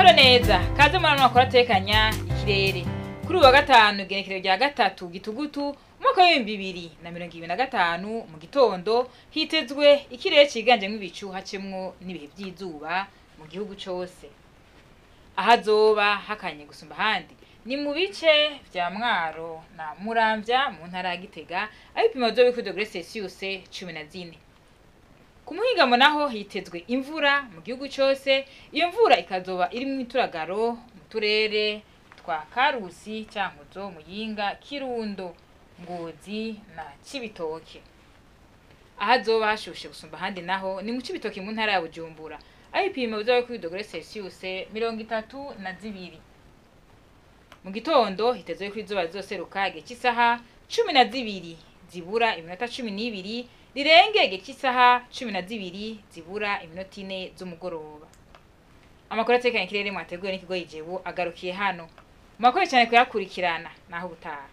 Mahoro neza, kaze mwana wakora Ategekanya Ikirere. Kuri uwa gatanu Igenekerezo rya gatatu gitugutu umwaka w'2025 mu gitondo hitezwe ikirere ciganjemwo ibicu hacemwo n'ibihe vy'izuba mu gihugu cose. Ahazoba hakanye gusumba handi ni mu bice vya Mwaro na Muramvya mu ntara ya Gitega aho ibipimo vyo -14°C. Ku muhingamo naho hitezwe imvura mu gihugu cose, iyo mvura ikazoba iri mu ituragaro mu turere twa Karusi, Cankuzo, Muyinga, Kirundo, Ngozi na Cibitoke. Ahazoba hashushe gusumba handi naho ni mu Cibitoke mu ntara ya Bujumbura aho ibipimo vyo -32°C. Mu gitondo hitezwe ko izuba rizoseruka igihe cy'isaha 12 zibura iminota 12 rirenge igihe cy'isaha 12 zibura iminota 4 z'umugoroba. Amakuru Ategekanya Ikirere mwateguwe n'ikigo Wejo agarukiye hano. Mwakoze cyane kuyakurikirana naho butaha.